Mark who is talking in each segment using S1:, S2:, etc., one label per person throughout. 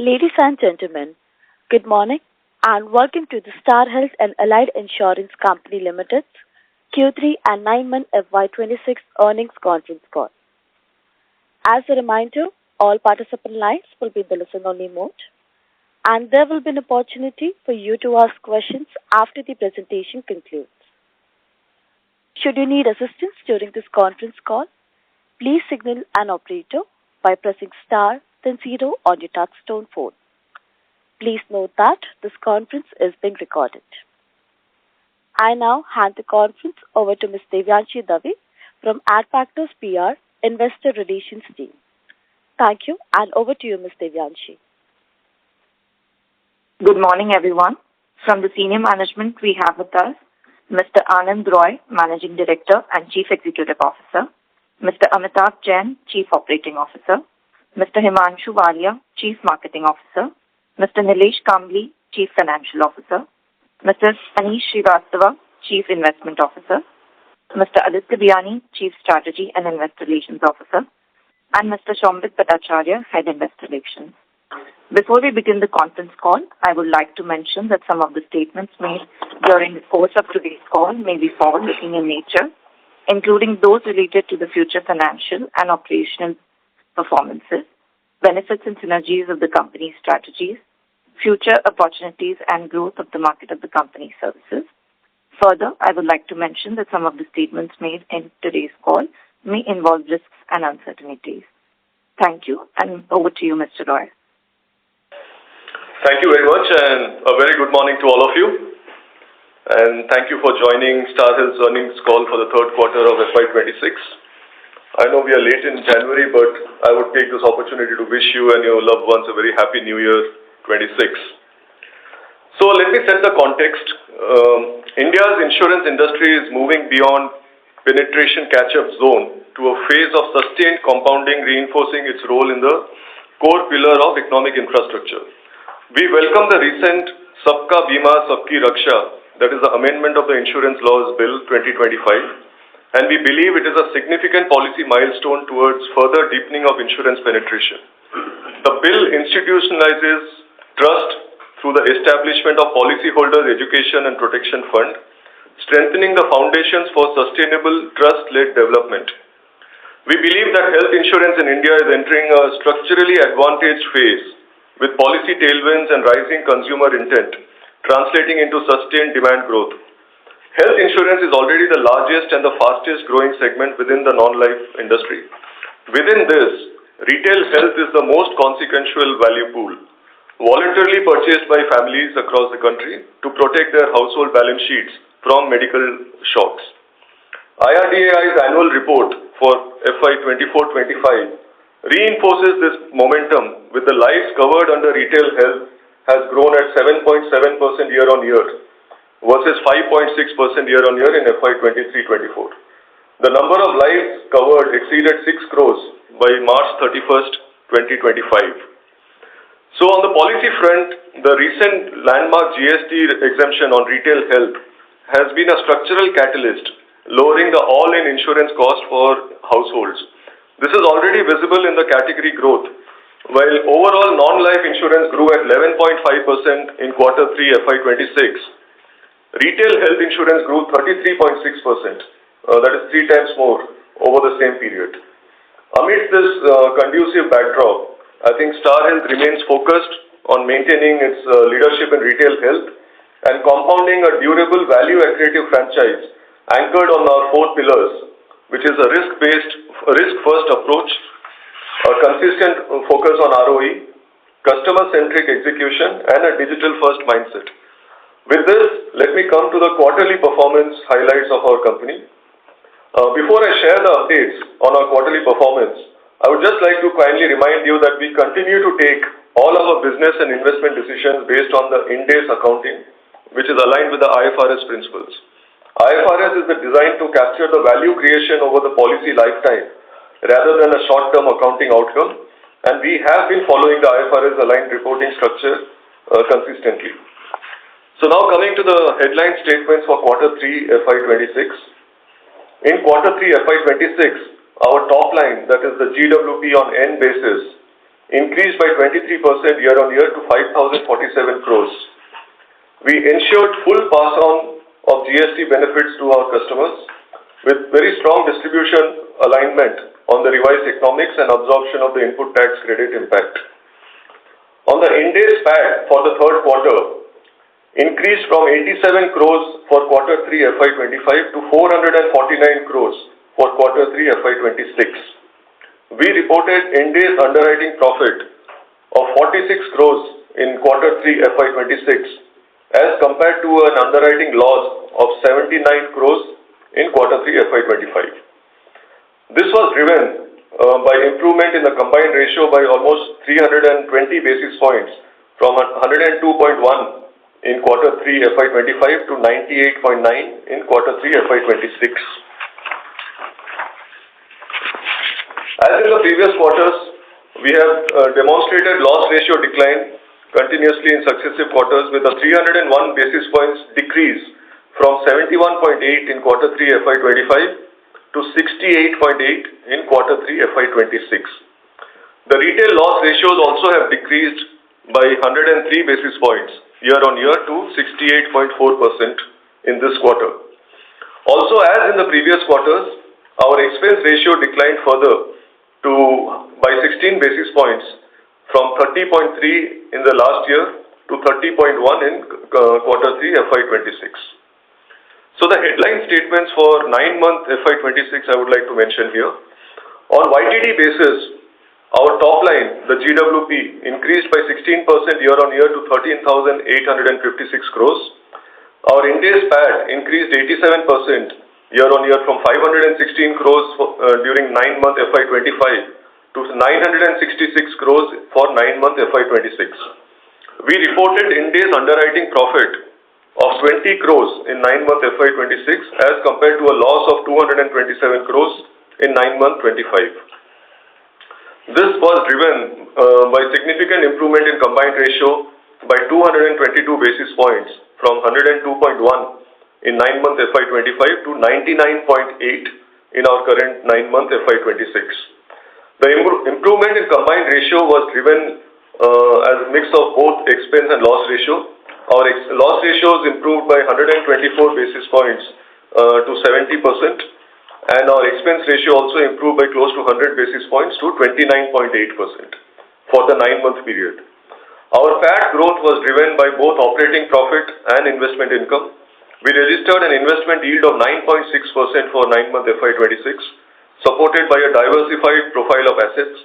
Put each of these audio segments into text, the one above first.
S1: Ladies and gentlemen, good morning and welcome to the Star Health and Allied Insurance Company Limited's Q3 and 9-month FY26 earnings conference call. As a reminder, all participant lines will be in the listen-only mode, and there will be an opportunity for you to ask questions after the presentation concludes. Should you need assistance during this conference call, please signal an operator by pressing star then 0 on your touchtone phone. Please note that this conference is being recorded. I now hand the conference over to Ms. Devyanshi Dave from Adfactors PR Investor Relations team. Thank you, and over to you, Ms. Devyanshi.
S2: Good morning, everyone. From the senior management, we have with us Mr. Anand Roy, Managing Director and Chief Executive Officer, Mr. Amitabh Jain, Chief Operating Officer, Mr. Himanshu Walia, Chief Marketing Officer, Mr. Nilesh Kambli, Chief Financial Officer, Mr. Anish Srivastava, Chief Investment Officer, Mr. Aditya Biyani, Chief Strategy and Investor Relations Officer, and Mr. Shambhit Bhattacharya, Head Investor Relations. Before we begin the conference call, I would like to mention that some of the statements made during the course of today's call may be forward-looking in nature, including those related to the future financial and operational performances, benefits and synergies of the company's strategies, future opportunities and growth of the market of the company's services. Further, I would like to mention that some of the statements made in today's call may involve risks and uncertainties. Thank you, and over to you, Mr. Roy.
S3: Thank you very much, and a very good morning to all of you. And thank you for joining Star Health's earnings call for the third quarter of FY26. I know we are late in January, but I would take this opportunity to wish you and your loved ones a very happy New Year 26. So let me set the context. India's insurance industry is moving beyond penetration catch-up zone to a phase of sustained compounding, reinforcing its role in the core pillar of economic infrastructure. We welcome the recent Sabka Bima Sabki Raksha, that is the amendment of the Insurance Laws Bill 2025, and we believe it is a significant policy milestone towards further deepening of insurance penetration. The bill institutionalizes trust through the establishment of Policyholders Education and Protection Fund, strengthening the foundations for sustainable trust-led development. We believe that health insurance in India is entering a structurally advantaged phase with policy tailwinds and rising consumer intent, translating into sustained demand growth. Health insurance is already the largest and the fastest growing segment within the non-life industry. Within this, retail health is the most consequential value pool, voluntarily purchased by families across the country to protect their household balance sheets from medical shocks. IRDAI's annual report for FY24-25 reinforces this momentum, with the lives covered under retail health has grown at 7.7% year-on-year versus 5.6% year-on-year in FY23-24. The number of lives covered exceeded 6 crores by March 31st, 2025. So on the policy front, the recent landmark GST exemption on retail health has been a structural catalyst, lowering the all-in insurance cost for households. This is already visible in the category growth, while overall non-life insurance grew at 11.5% in Q3 FY26. Retail health insurance grew 33.6%, that is 3 times more over the same period. Amidst this conducive backdrop, I think Star Health remains focused on maintaining its leadership in retail health and compounding a durable value-accretive franchise anchored on our 4 pillars, which is a risk-first approach, a consistent focus on ROE, customer-centric execution, and a digital-first mindset. With this, let me come to the quarterly performance highlights of our company. Before I share the updates on our quarterly performance, I would just like to kindly remind you that we continue to take all our business and investment decisions based on the Ind AS accounting, which is aligned with the IFRS principles. IFRS is designed to capture the value creation over the policy lifetime rather than a short-term accounting outcome, and we have been following the IFRS-aligned reporting structure consistently. So now coming to the headline statements for Q3 FY26. In Q3 FY26, our top line, that is the GWP on N basis, increased by 23% year-on-year to 5,047 crores. We ensured full pass-on of GST benefits to our customers with very strong distribution alignment on the revised economics and absorption of the input tax credit impact. On the Ind AS PAT for the third quarter, increased from 87 crores for quarter 3 FY25 to 449 crores for quarter 3 FY26. We reported Ind AS underwriting profit of 46 crores in quarter 3 FY26 as compared to an underwriting loss of 79 crores in quarter 3 FY25. This was driven by improvement in the combined ratio by almost 320 basis points from 102.1 in quarter 3 FY25 to 98.9 in quarter 3 FY26. As in the previous quarters, we have demonstrated loss ratio decline continuously in successive quarters with a 301 basis points decrease from 71.8 in quarter 3 FY25 to 68.8 in quarter 3 FY26. The retail loss ratios also have decreased by 103 basis points year-on-year to 68.4% in this quarter. Also, as in the previous quarters, our expense ratio declined further by 16 basis points from 30.3 in the last year to 30.1 in quarter 3 FY26. So the headline statements for 9-month FY26 I would like to mention here. On YTD basis, our top line, the GWP, increased by 16% year-on-year to 13,856 crores. Our Ind AS PAT increased 87% year-on-year from 516 crores during 9-month FY25 to 966 crores for 9-month FY26. We reported Ind AS underwriting profit of 20 crores in 9-month FY26 as compared to a loss of 227 crores in 9-month 25. This was driven by significant improvement in combined ratio by 222 basis points from 102.1 in 9-month FY25 to 99.8 in our current 9-month FY26. The improvement in combined ratio was driven as a mix of both expense and loss ratio. Our loss ratios improved by 124 basis points to 70%, and our expense ratio also improved by close to 100 basis points to 29.8% for the 9-month period. Our PAT growth was driven by both operating profit and investment income. We registered an investment yield of 9.6% for 9-month FY26, supported by a diversified profile of assets.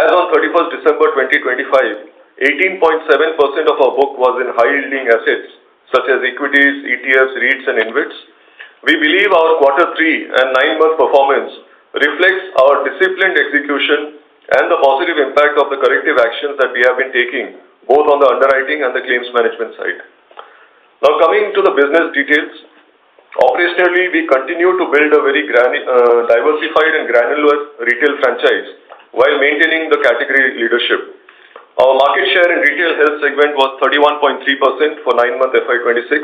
S3: As on 31st December 2025, 18.7% of our book was in high-yielding assets such as equities, ETFs, REITs, and InvITs. We believe our Quarter 3 and 9-month performance reflects our disciplined execution and the positive impact of the corrective actions that we have been taking both on the underwriting and the claims management side. Now coming to the business details, operationally we continue to build a very diversified and granular retail franchise while maintaining the category leadership. Our market share in retail health segment was 31.3% for 9-month FY26.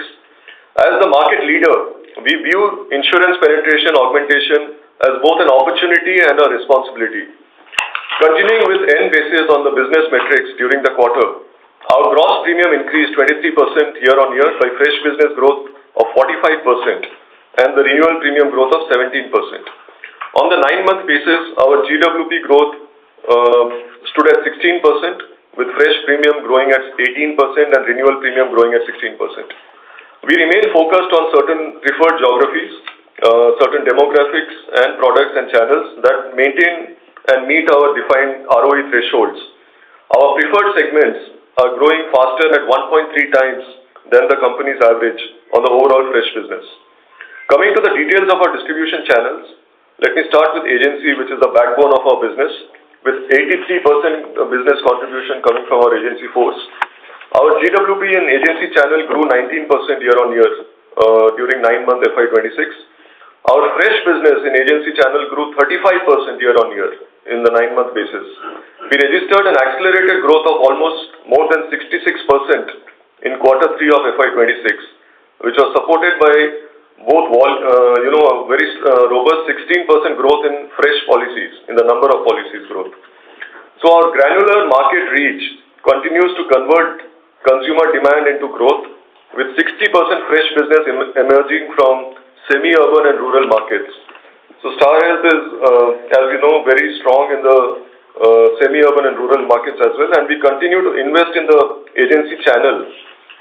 S3: As the market leader, we view insurance penetration augmentation as both an opportunity and a responsibility. Continuing with end basis on the business metrics during the quarter, our gross premium increased 23% year-on-year by fresh business growth of 45% and the renewal premium growth of 17%. On the 9-month basis, our GWP growth stood at 16%, with fresh premium growing at 18% and renewal premium growing at 16%. We remain focused on certain preferred geographies, certain demographics and products and channels that maintain and meet our defined ROE thresholds. Our preferred segments are growing faster at 1.3 times than the company's average on the overall fresh business. Coming to the details of our distribution channels, let me start with agency, which is the backbone of our business, with 83% business contribution coming from our agency force. Our GWP in agency channel grew 19% year-on-year during 9-month FY26. Our fresh business in agency channel grew 35% year-on-year in the 9-month basis. We registered an accelerated growth of almost more than 66% in quarter 3 of FY26, which was supported by both a very robust 16% growth in fresh policies, in the number of policies growth. So our granular market reach continues to convert consumer demand into growth, with 60% fresh business emerging from semi-urban and rural markets. So Star Health is, as you know, very strong in the semi-urban and rural markets as well, and we continue to invest in the agency channel,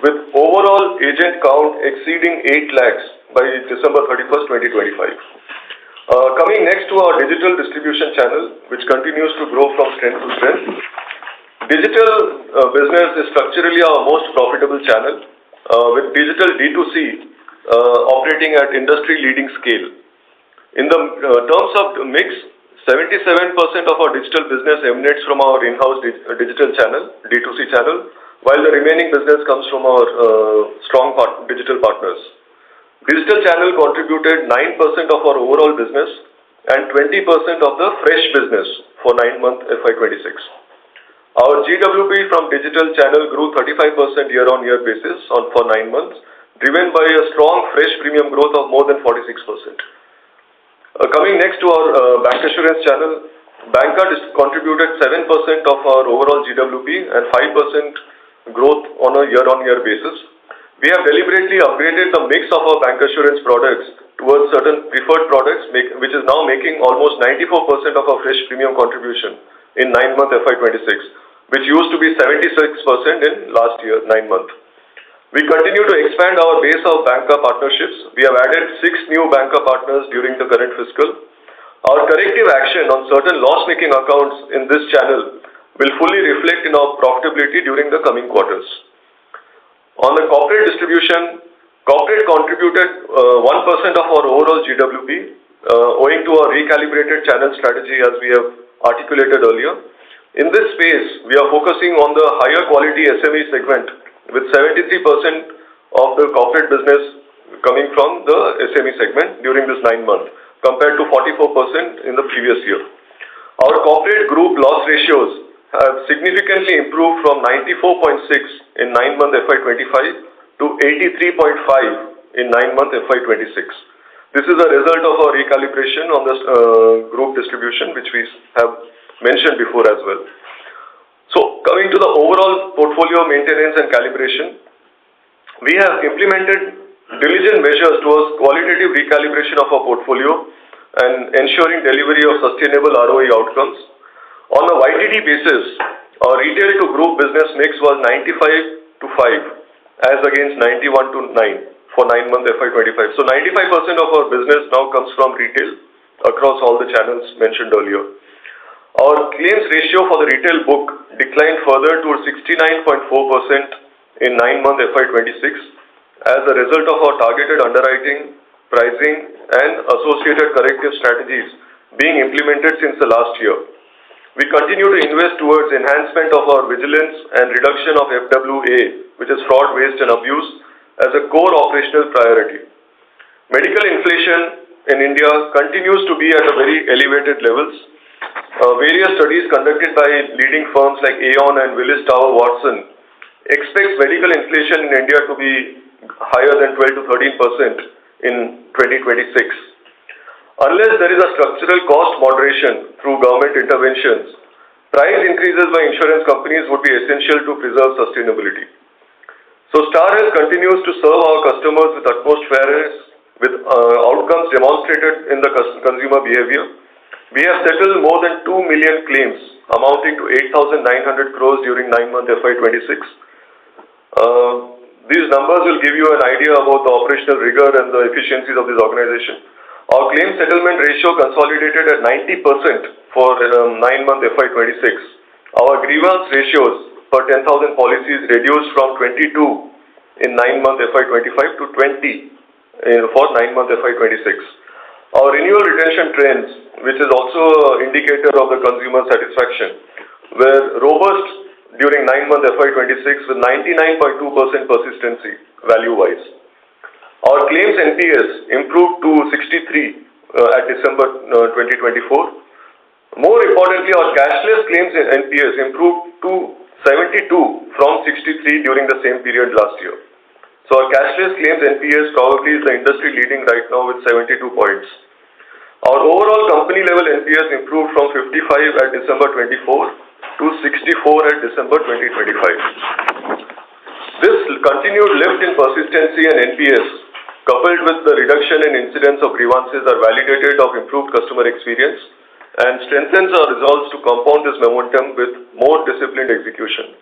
S3: with overall agent count exceeding 8 lakhs by December 31st, 2025. Coming next to our digital distribution channel, which continues to grow from strength to strength. Digital business is structurally our most profitable channel, with digital D2C operating at industry-leading scale. In the terms of mix, 77% of our digital business emanates from our in-house digital channel, D2C channel, while the remaining business comes from our strong digital partners. Digital channel contributed 9% of our overall business and 20% of the fresh business for 9-month FY26. Our GWP from digital channel grew 35% year-on-year basis for 9 months, driven by a strong fresh premium growth of more than 46%. Coming next to our bancassurance channel, Banca contributed 7% of our overall GWP and 5% growth on a year-on-year basis. We have deliberately upgraded the mix of our bancassurance products towards certain preferred products, which is now making almost 94% of our fresh premium contribution in 9-month FY26, which used to be 76% in last year, 9 months. We continue to expand our base of banca partnerships. We have added 6 new banca partners during the current fiscal. Our corrective action on certain loss-making accounts in this channel will fully reflect in our profitability during the coming quarters. On the corporate distribution, corporate contributed 1% of our overall GWP, owing to our recalibrated channel strategy as we have articulated earlier. In this space, we are focusing on the higher quality SME segment, with 73% of the corporate business coming from the SME segment during this 9 months, compared to 44% in the previous year. Our corporate group loss ratios have significantly improved from 94.6 in 9-month FY25 to 83.5 in 9-month FY26. This is a result of our recalibration on this group distribution, which we have mentioned before as well. So, coming to the overall portfolio maintenance and calibration, we have implemented diligent measures towards qualitative recalibration of our portfolio and ensuring delivery of sustainable ROE outcomes. On a YTD basis, our retail to group business mix was 95 to 5, as against 91 to 9 for 9-month FY25. So 95% of our business now comes from retail across all the channels mentioned earlier. Our claims ratio for the retail book declined further to 69.4% in 9-month FY26 as a result of our targeted underwriting, pricing, and associated corrective strategies being implemented since the last year. We continue to invest towards enhancement of our vigilance and reduction of FWA, which is fraud, waste, and abuse, as a core operational priority. Medical inflation in India continues to be at a very elevated levels. Various studies conducted by leading firms like Aon and Willis Tower Watson expects medical inflation in India to be higher than 12 to 13% in 2026. Unless there is a structural cost moderation through government interventions, price increases by insurance companies would be essential to preserve sustainability. So Star Health continues to serve our customers with utmost fairness, with outcomes demonstrated in the consumer behavior. We have settled more than 2 million claims, amounting to 8,900 crores during 9-month FY26. These numbers will give you an idea about the operational rigor and the efficiencies of this organization. Our claim settlement ratio consolidated at 90% for 9-month FY26. Our grievance ratios per 10,000 policies reduced from 22 in 9-month FY25 to 20 for 9-month FY26. Our renewal retention trends, which is also an indicator of the consumer satisfaction, were robust during 9-month FY26 with 99.2% persistency value-wise. Our claims NPS improved to 63 at December 2024. More importantly, our cashless claims NPS improved to 72 from 63 during the same period last year. So our cashless claims NPS probably is the industry leading right now with 72 points. Our overall company level NPS improved from 55 at December 24 to to 64 at December 2025. This continued lift in persistency and NPS, coupled with the reduction in incidence of grievances, are validated of improved customer experience and strengthens our resolve to compound this momentum with more disciplined execution.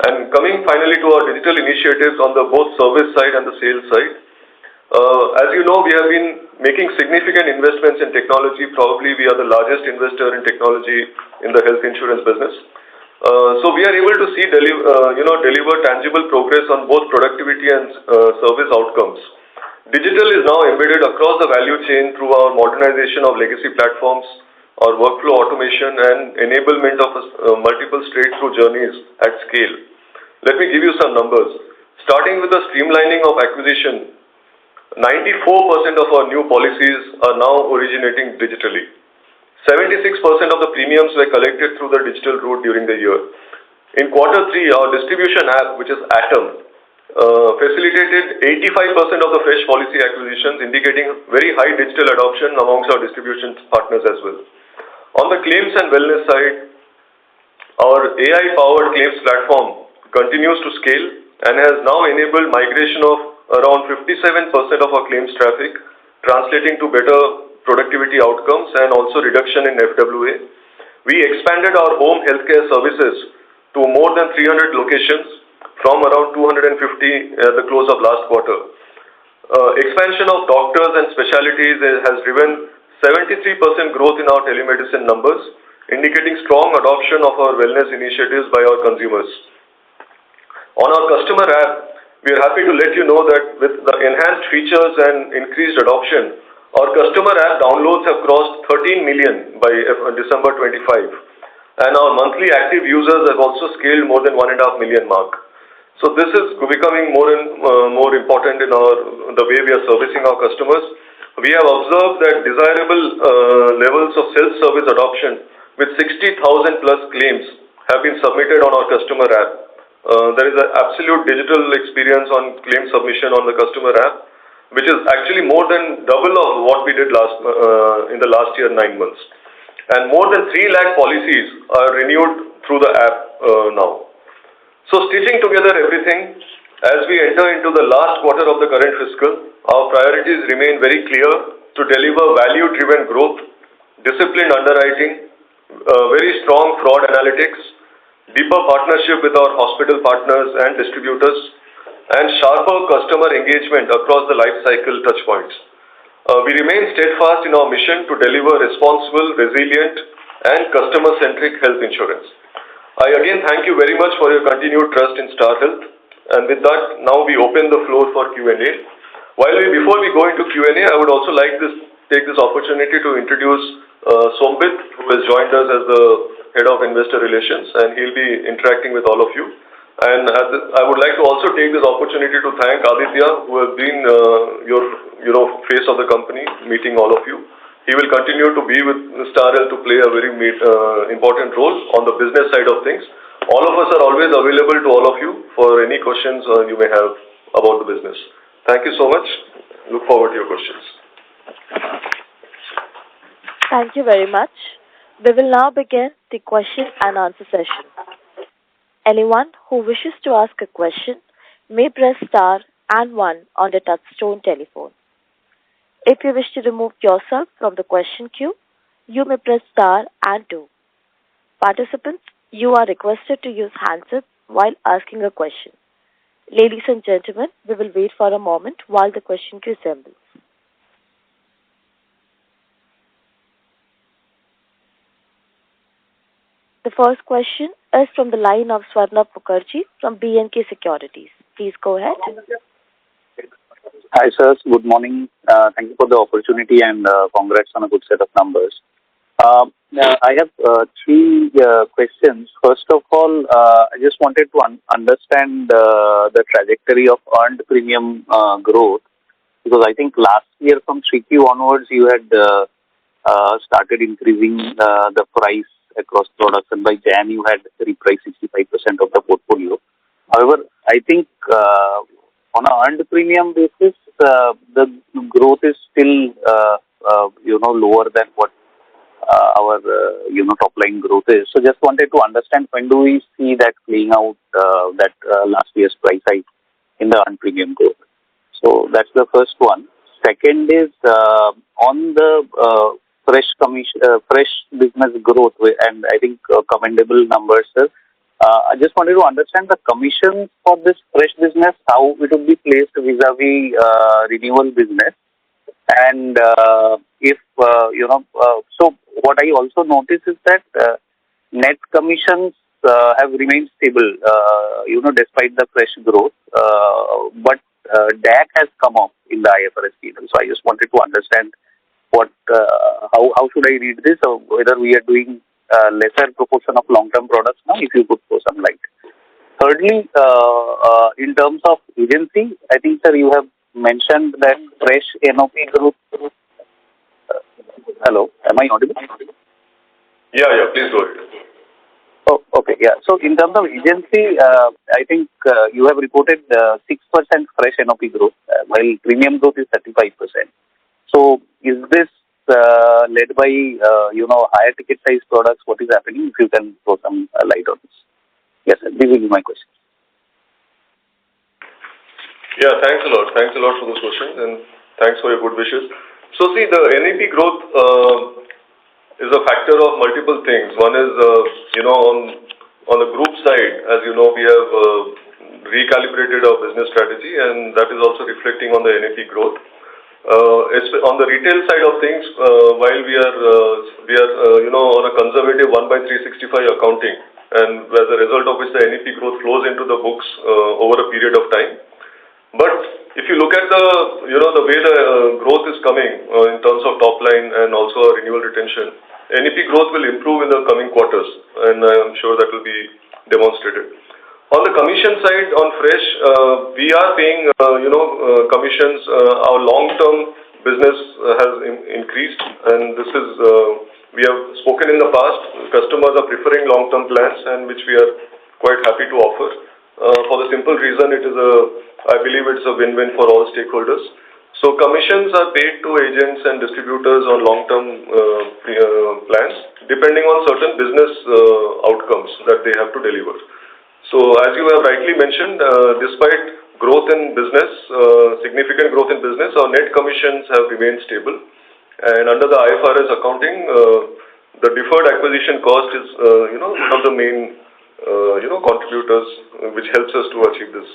S3: And coming finally to our digital initiatives on the both service side and the sales side. As you know, we have been making significant investments in technology. Probably we are the largest investor in technology in the health insurance business. So we are able to see deliver tangible progress on both productivity and service outcomes. Digital is now embedded across the value chain through our modernization of legacy platforms, our workflow automation, and enablement of multiple straight-through journeys at scale. Let me give you some numbers. Starting with the streamlining of acquisition, 94% of our new policies are now originating digitally. 76% of the premiums were collected through the digital route during the year. In Q3, our distribution app, which is Atom, facilitated 85% of the fresh policy acquisitions, indicating very high digital adoption amongst our distribution partners as well. On the claims and wellness side, our AI-powered claims platform continues to scale and has now enabled migration of around 57% of our claims traffic, translating to better productivity outcomes and also reduction in FWA. We expanded our home healthcare services to more than 300 locations from around 250 at the close of last quarter. Expansion of doctors and specialties has driven 73% growth in our telemedicine numbers, indicating strong adoption of our wellness initiatives by our consumers. On our customer app, we are happy to let you know that with the enhanced features and increased adoption, our customer app downloads have crossed 13 million by December 25, and our monthly active users have also scaled more than 1.5 million mark. So this is becoming more and more important in the way we are servicing our customers. We have observed that desirable levels of self-service adoption with 60,000 plus claims have been submitted on our customer app. There is an absolute digital experience on claim submission on the customer app, which is actually more than double of what we did in the last year 9 months. And more than 3 lakh policies are renewed through the app now. So stitching together everything, as we enter into the last quarter of the current fiscal, our priorities remain very clear to deliver value-driven growth, disciplined underwriting, very strong fraud analytics, deeper partnership with our hospital partners and distributors, and sharper customer engagement across the life cycle touchpoints. We remain steadfast in our mission to deliver responsible, resilient, and customer-centric health insurance. I again thank you very much for your continued trust in Star Health. And with that, now we open the floor for Q&A. Before we go into Q&A, I would also like to take this opportunity to introduce Sombit, who has joined us as the Head of Investor Relations, and he'll be interacting with all of you. And I would like to also take this opportunity to thank Aditya, who has been your face of the company, meeting all of you. He will continue to be with Star Health to play a very important role on the business side of things. All of us are always available to all of you for any questions you may have about the business. Thank you so much. Look forward to your questions.
S1: Thank you very much. We will now begin the question and answer session. Anyone who wishes to ask a question may press star and 1 on the touchtone telephone. If you wish to remove yourself from the question queue, you may press star and 2. Participants, you are requested to use handsets while asking a question. Ladies and gentlemen, we will wait for a moment while the question queue assembles. The first question is from the line of Swarnabh Mukherjee from B&K Securities. Please go ahead.
S4: Hi, sirs. Good morning. Thank you for the opportunity and congrats on a good set of numbers. I have 3 questions. First of all, I just wanted to understand the trajectory of earned premium growth, because I think last year from 3Q onwards, you had started increasing the price across products, and by Jan you had repriced 65% of the portfolio. However, I think on an earned premium basis, the growth is still lower than what our top line growth is. So just wanted to understand, when do we see that playing out, that last year's price hike in the earned premium growth? So that's the first one. Second is on the fresh business growth, and I think commendable numbers, sir. I just wanted to understand the commission for this fresh business, how it would be placed vis-a-vis renewal business. And if, so what I also noticed is that net commissions have remained stable, despite the fresh growth. But DAC has come up in the IFRS P&L. So I just wanted to understand how should I read this, or whether we are doing lesser proportion of long-term products now, if you could throw some light. Thirdly, in terms of agency, I think, sir, you have mentioned that fresh NOP growth. Hello, am I audible?
S3: Yeah, please go ahead.
S4: Oh, okay, yeah. So in terms of agency, I think you have reported 6% fresh NOP growth, while premium growth is 35%. So is this led by, higher ticket size products? What is happening? If you can throw some light on this. Yes, sir, this will be my question.
S3: Yeah, thanks a lot. Thanks a lot for those questions, and thanks for your good wishes. So see, the NEP growth is a factor of multiple things. One is, on the group side, as you know, we have recalibrated our business strategy, and that is also reflecting on the NEP growth. On the retail side of things, while we are on a conservative 1/365 accounting, and as a result of which the NEP growth flows into the books over a period of time. But if you look at the way the growth is coming in terms of top line and also renewal retention, NEP growth will improve in the coming quarters, and I am sure that will be demonstrated. On the commission side, on fresh, we are paying commissions. Our long-term business has increased, and this is we have spoken in the past. Customers are preferring long-term plans, and which we are quite happy to offer. For the simple reason, I believe it's a win-win for all stakeholders. So commissions are paid to agents and distributors on long-term plans, depending on certain business outcomes that they have to deliver. So as you have rightly mentioned, despite growth in business, significant growth in business, our net commissions have remained stable. And under the IFRS accounting, the deferred acquisition cost is one of the main contributors which helps us to achieve this.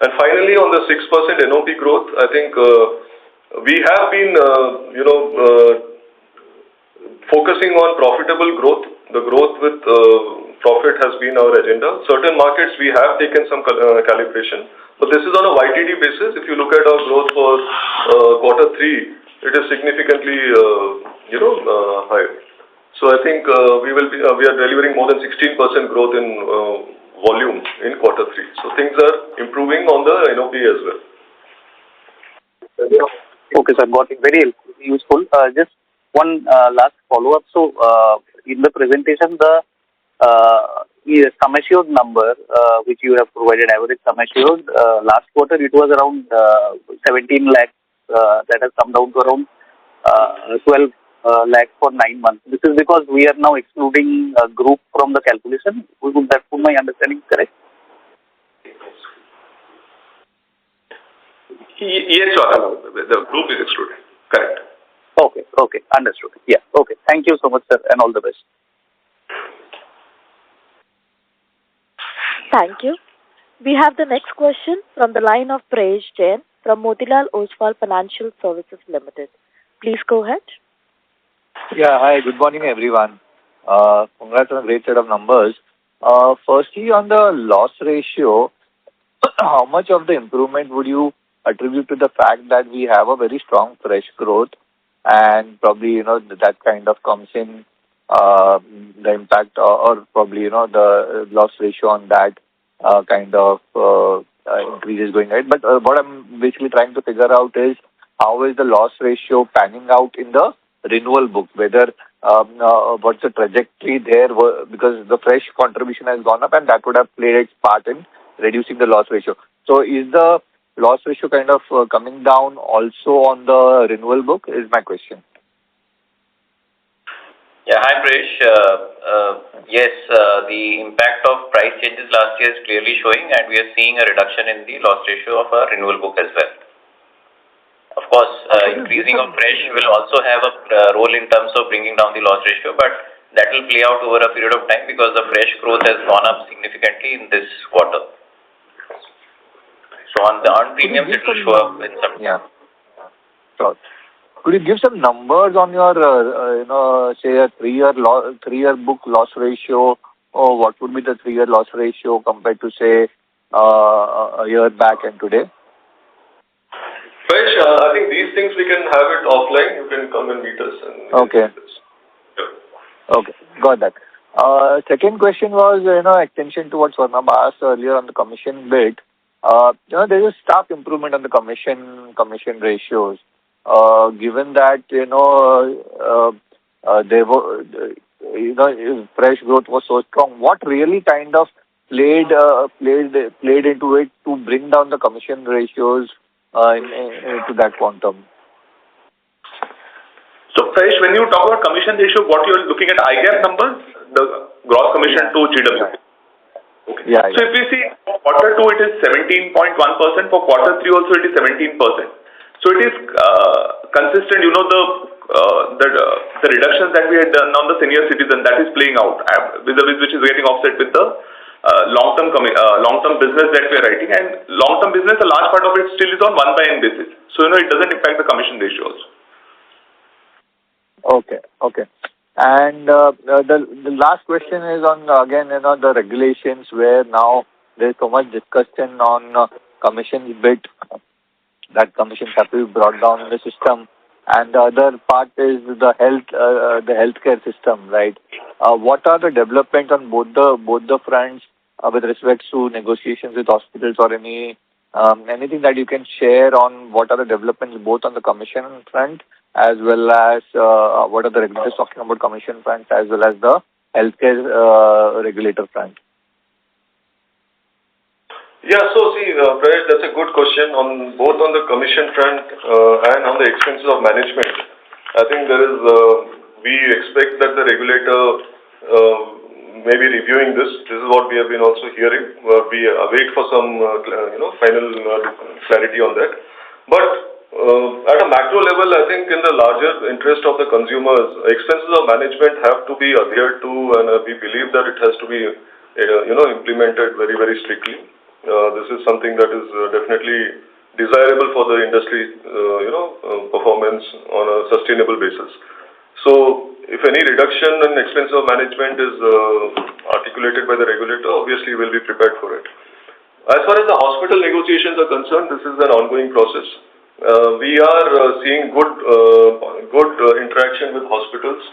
S3: And finally, on the 6% NOP growth, I think we have been focusing on profitable growth. The growth with profit has been our agenda. Certain markets we have taken some calibration, but this is on a YTD basis. If you look at our growth for quarter 3, it is significantly higher. So I think we are delivering more than 16% growth in volume in quarter 3. So things are improving on the NOP as well.
S4: Okay, sir, got it. Very useful. Just one last follow-up. So in the presentation, the sum assured number which you have provided, average sum assured, last quarter it was around 17 lakhs. That has come down to around 12 lakhs for 9 months. This is because we are now excluding a group from the calculation. Would that put my understanding correct?
S3: Yes, sir. The group is excluded. Correct.
S4: Okay. Understood. Yeah. Okay. Thank you so much, sir, and all the best.
S1: Thank you. We have the next question from the line of Prayesh Jain from Motilal Oswal Financial Services Limited. Please go ahead.
S5: Yeah, hi, good morning, everyone. Congrats on a great set of numbers. Firstly, on the loss ratio, how much of the improvement would you attribute to the fact that we have a very strong fresh growth, and probably, that kind of comes in the impact, or probably, the loss ratio on that kind of increases going ahead. But what I'm basically trying to figure out is, how is the loss ratio panning out in the renewal book? Whether what's the trajectory there, because the fresh contribution has gone up, and that would have played its part in reducing the loss ratio. So is the loss ratio kind of coming down also on the renewal book, is my question.
S6: Yeah, hi Prayesh. Yes, the impact of price changes last year is clearly showing, and we are seeing a reduction in the loss ratio of our renewal book as well. Of course, increasing of fresh will also have a role in terms of bringing down the loss ratio, but that will play out over a period of time because the fresh growth has gone up significantly in this quarter. So on the earned premiums, it will show up in some.
S5: Yeah. Sure. Could you give some numbers on your, say a three-year book loss ratio, or what would be the 3-year loss ratio compared to say a year back and today?
S3: Fresh, I think these things we can have it offline. You can come and meet us.
S5: Okay. Okay, got that. Second question was, extension to what Swarnabha asked earlier on the commission bit. There is a stark improvement on the commission ratios. Given that they were, fresh growth was so strong, what really kind of played into it to bring down the commission ratios to that quantum?
S7: So, Fresh, when you talk about commission ratio, what you're looking at IGAP numbers, the gross commission to GW. Okay.
S5: Yeah.
S7: So, if we see quarter 2, it is 17.1%. For quarter 3 also, it is 17%. So, it is consistent. The reductions that we had done on the senior citizen, that is playing out, which is getting offset with the long-term business that we are writing. And long-term business, a large part of it still is on 1/n basis. So, it doesn't impact the commission ratios.
S5: Okay. And the last question is on, again, the regulations where now there's so much discussion on commissions bit, that commissions have to be brought down in the system. And the other part is the healthcare system, right? What are the developments on both the fronts with respect to negotiations with hospitals, or anything that you can share on what are the developments both on the commission front as well as what are the regulators talking about commission front as well as the healthcare regulator front?
S3: Yeah, so see, Prayesh, that's a good question on both on the commission front and on the expenses of management. I think we expect that the regulator may be reviewing this. This is what we have been also hearing. We await for some final clarity on that. But at a macro level, I think in the larger interest of the consumers, expenses of management have to be adhered to, and we believe that it has to be implemented very, very strictly. This is something that is definitely desirable for the industry, performance on a sustainable basis. So, if any reduction in expense of management is articulated by the regulator, obviously we'll be prepared for it. As far as the hospital negotiations are concerned, this is an ongoing process. We are seeing good interaction with hospitals,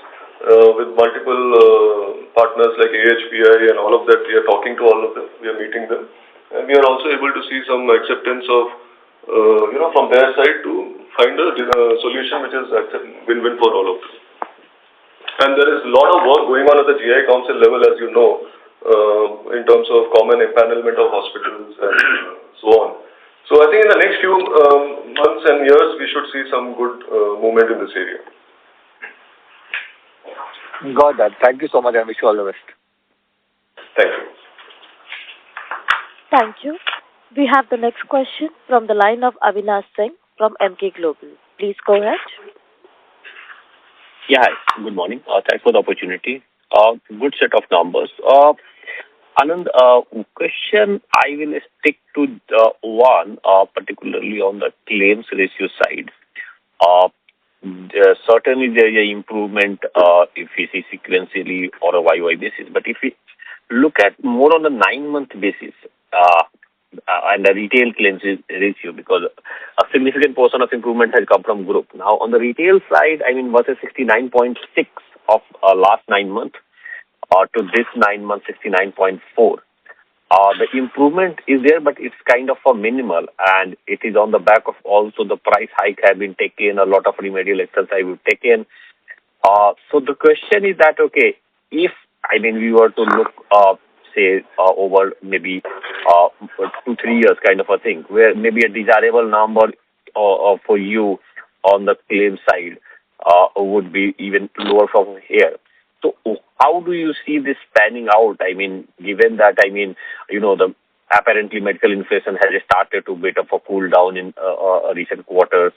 S3: with multiple partners like AHPI and all of that. We are talking to all of them. We are meeting them. And we are also able to see some acceptance of, from their side to find a solution which is win-win for all of them. And there is a lot of work going on at the GI Council level, as you know, in terms of common empanelment of hospitals and so on. So I think in the next few months and years, we should see some good movement in this area.
S5: Got that. Thank you so much. I wish you all the best.
S3: Thank you.
S1: Thank you. We have the next question from the line of Avinash Singh from Emkay Global. Please go ahead.
S8: Yeah, hi. Good morning. Thanks for the opportunity. Good set of numbers. Anand, question I will stick to one, particularly on the claims ratio side. Certainly there is an improvement if we see sequentially or a YY basis. But if we look at more on the 9-month basis, and the retail claims ratio, because a significant portion of improvement has come from group. Now, on the retail side, versus 69.6 of last 9 months to this 9 months, 69.4. The improvement is there, but it's kind of a minimal, and it is on the back of also the price hike have been taken, a lot of remedial exercise we've taken. So the question is that, okay, if, we were to look say over maybe 2-3 years kind of a thing, where maybe a desirable number for you on the claim side would be even lower from here. So how do you see this panning out? I mean, given that, the apparently medical inflation has started to bit of a cool down in recent quarters.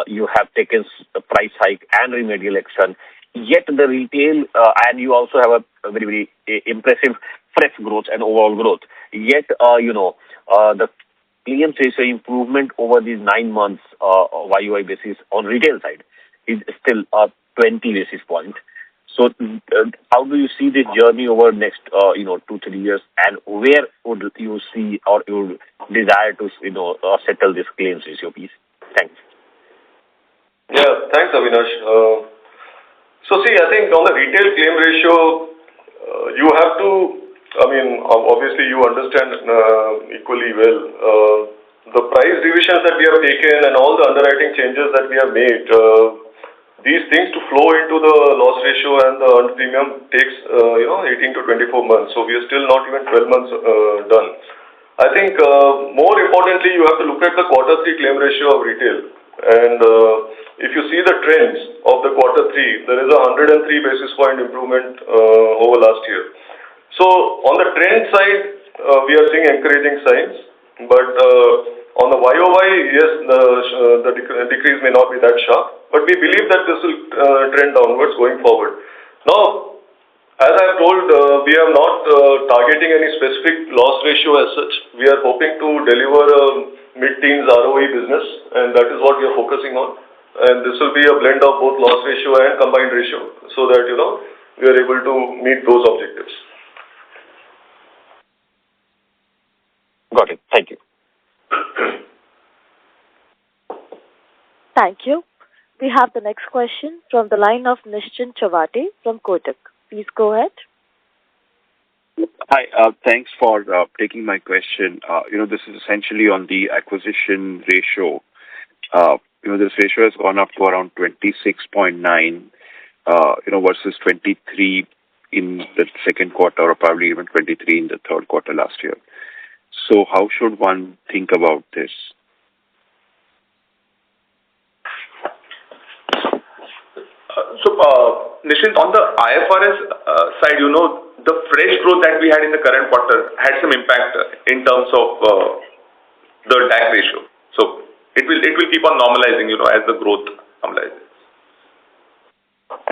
S8: You have taken a price hike and remedial action, yet the retail, and you also have a very, very impressive fresh growth and overall growth. Yet, the claims ratio improvement over these 9 months YOY basis on retail side is still 20 basis point. So how do you see this journey over next 2-3 years, and where would you see or you desire to settle this claims ratio piece? Thanks.
S3: Yeah, thanks, Avinash. So see, I think on the retail claim ratio, you have to, obviously you understand equally well, the price revisions that we have taken and all the underwriting changes that we have made, these things to flow into the loss ratio and the earned premium takes, 18 to 24 months. So we are still not even 12 months done. I think more importantly, you have to look at the Q3 claim ratio of retail. And if you see the trends of the Q3, there is a 103 basis point improvement over last year. So on the trend side, we are seeing encouraging signs. But on the YOY, yes, the decrease may not be that sharp. But we believe that this will trend downwards going forward. Now, as I have told, we are not targeting any specific loss ratio as such. We are hoping to deliver a mid-teens ROE business, and that is what we are focusing on. And this will be a blend of both loss ratio and combined ratio, so that, we are able to meet those objectives.
S8: Got it. Thank you.
S1: Thank you. We have the next question from the line of Nischint Chawathe from Kotak. Please go ahead.
S9: Hi, thanks for taking my question. This is essentially on the acquisition ratio. This ratio has gone up to around 26.9, versus 23 in the second quarter, or probably even 23 in the third quarter last year. So how should one think about this?
S7: Nischint, on the IFRS side, the fresh growth that we had in the current quarter had some impact in terms of the DAC ratio. So it will keep on normalizing, as the growth normalizes.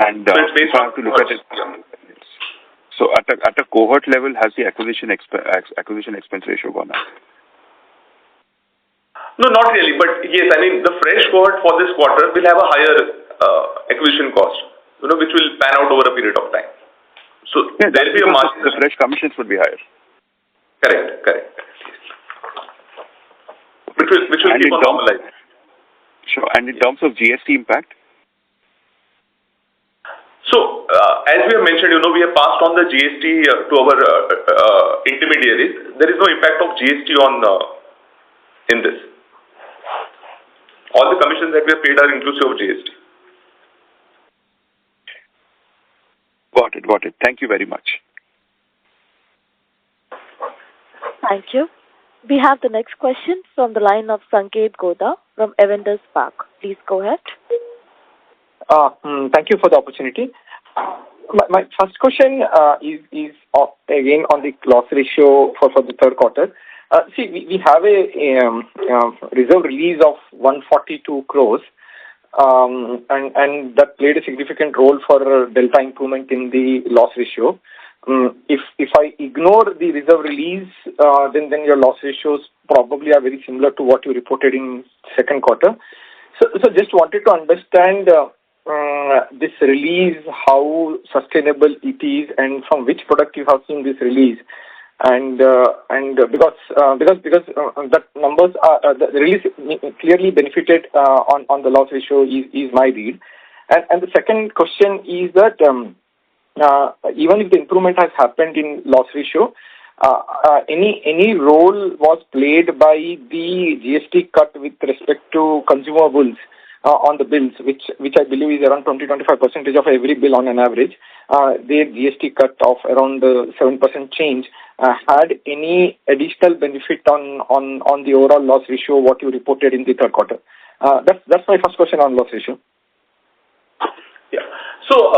S9: And so it's based on to look at it. So at a cohort level, has the acquisition expense ratio gone up?
S7: No, not really. But yes, the fresh cohort for this quarter will have a higher acquisition cost, which will pan out over a period of time. So
S9: yeah,
S7: there will be a margin.
S9: The fresh commissions would be higher.
S7: Correct. Which will keep on normalizing.
S9: Sure. And in terms of GST impact?
S7: So, as we have mentioned, we have passed on the GST to our intermediaries. There is no impact of GST in this. All the commissions that we have paid are inclusive of GST.
S9: Got it. Thank you very much.
S1: Thank you. We have the next question from the line of Sanket Godha from Avendus Spark. Please go ahead.
S10: Thank you for the opportunity. My first question is again on the loss ratio for the third quarter. We have a reserve release of 142 crores, and that played a significant role for delta improvement in the loss ratio. If I ignore the reserve release, then your loss ratios probably are very similar to what you reported in second quarter. So just wanted to understand this release, how sustainable it is, and from which product you have seen this release. And because that numbers are the release clearly benefited on the loss ratio is my read. And the second question is that even if the improvement has happened in loss ratio, any role was played by the GST cut with respect to consumables on the bills, which I believe is around 20-25% of every bill on an average. Their GST cut of around 7% change had any additional benefit on the overall loss ratio what you reported in the third quarter? That's my first question on loss ratio.
S7: Yeah. So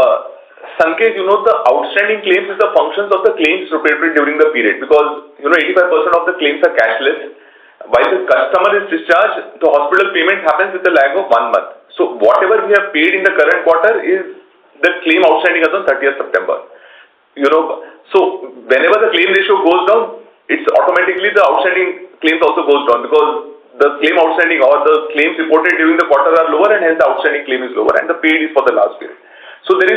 S7: Sanket, the outstanding claims is the functions of the claims repatriated during the period because, 85% of the claims are cashless. While the customer is discharged, the hospital payment happens with a lag of 1 month. So whatever we have paid in the current quarter is the claim outstanding as on 30th September. So whenever the claim ratio goes down, it's automatically the outstanding claims also goes down because the claim outstanding or the claims reported during the quarter are lower and hence the outstanding claim is lower and the paid is for the last period. So there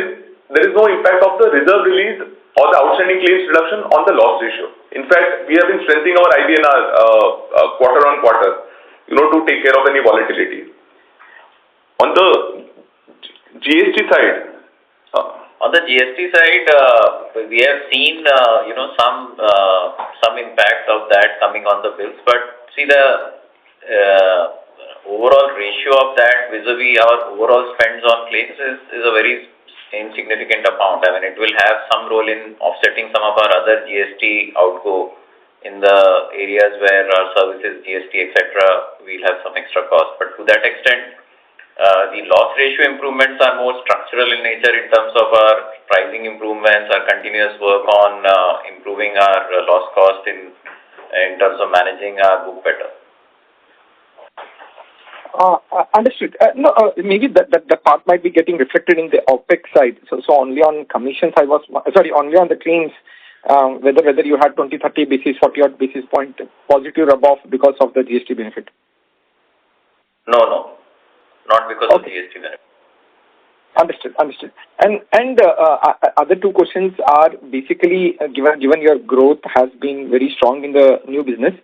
S7: is no impact of the reserve release or the outstanding claims reduction on the loss ratio. In fact, we have been strengthening our IBNR quarter on quarter, to take care of any volatility. On the GST side,
S6: on the GST side, we have seen some impact of that coming on the bills, but see the overall ratio of that vis-a-vis our overall spends on claims is a very insignificant amount. I mean, it will have some role in offsetting some of our other GST outgo in the areas where our services, GST, etc., we'll have some extra cost. But to that extent, the loss ratio improvements are more structural in nature in terms of our pricing improvements, our continuous work on improving our loss cost in terms of managing our book better.
S10: Understood. Maybe that part might be getting reflected in the OPEX side. So only on commissions only on the claims, whether you had 20, 30 basis, 40 odd basis point positive rub-off because of the GST benefit.
S6: No, not because of GST benefit.
S10: Understood. And other two questions are basically given your growth has been very strong in the new business.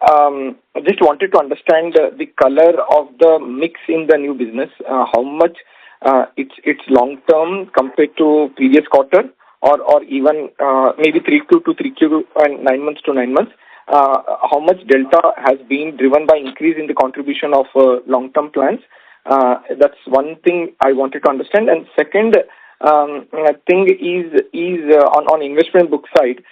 S10: I just wanted to understand the color of the mix in the new business, how much it's long term compared to previous quarter or even maybe 3Q to 3Q and 9 months to 9 months. How much delta has been driven by increase in the contribution of long term plans? That's one thing I wanted to understand. And second thing is on investment book side.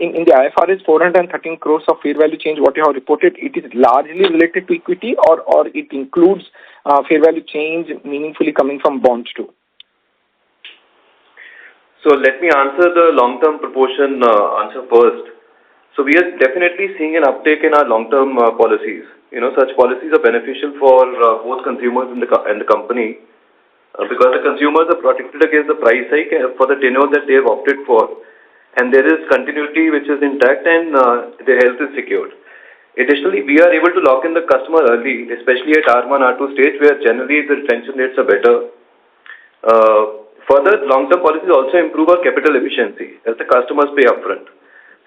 S10: In the IFRS 413 crores of fair value change, what you have reported, it is largely related to equity or it includes fair value change meaningfully coming from bonds too?
S11: So let me answer the long-term proportion answer first. So we are definitely seeing an uptake in our long-term policies. Such policies are beneficial for both consumers and the company because the consumers are protected against the price hike for the tenure that they have opted for. And there is continuity which is intact and their health is secured. Additionally, we are able to lock in the customer early, especially at R1, R2 stage where generally the retention rates are better. Further, long-term policies also improve our capital efficiency as the customers pay upfront.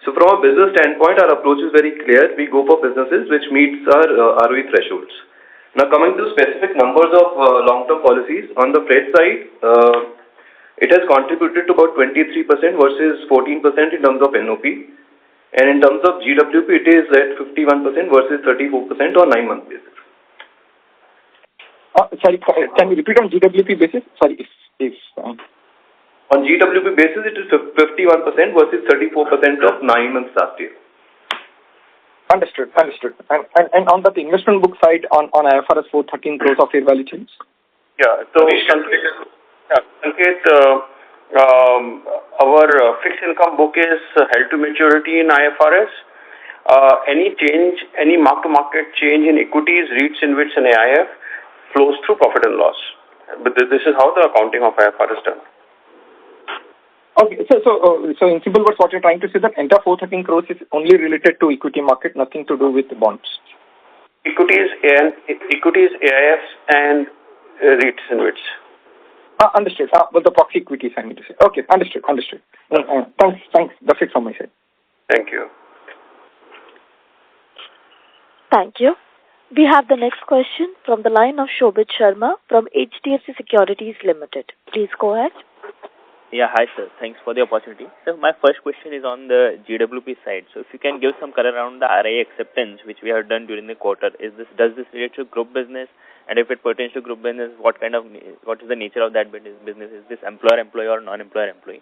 S11: So from a business standpoint, our approach is very clear. We go for businesses which meets our ROE thresholds. Now coming to specific numbers of long-term policies, on the freight side, it has contributed to about 23% versus 14% in terms of NOP. And in terms of GWP, it is at 51% versus 34% on 9-month basis.
S10: Sorry, can you repeat on GWP basis? Sorry, if
S11: On GWP basis, it is 51% versus 34% of 9 months last year.
S10: Understood. And on the investment book side, on IFRS 413 crores of fair value change?
S9: Yeah, so Sanket, our fixed income book is held to maturity in IFRS. Any change, any mark-to-market change in equities, REITs, InvITs and AIF flows through profit and loss. But this is how the accounting of IFRS is done.
S10: Okay, so in simple words, what you're trying to say that entire 413 crores is only related to equity market, nothing to do with the bonds.
S9: Equities, AIFs and REITs and InvITs.
S10: Understood. But the proxy equities, I need to say. Okay, understood. Thanks. That's it from my side.
S9: Thank you.
S1: Thank you. We have the next question from the line of Shobhit Sharma from HDFC Securities Limited. Please go ahead.
S12: Yeah, hi sir. Thanks for the opportunity. So my first question is on the GWP side. So if you can give some color around the RI acceptance which we have done during the quarter, does this relate to group business? And if it pertains to group business, what is the nature of that business? Is this employer-employee or non-employer-employee?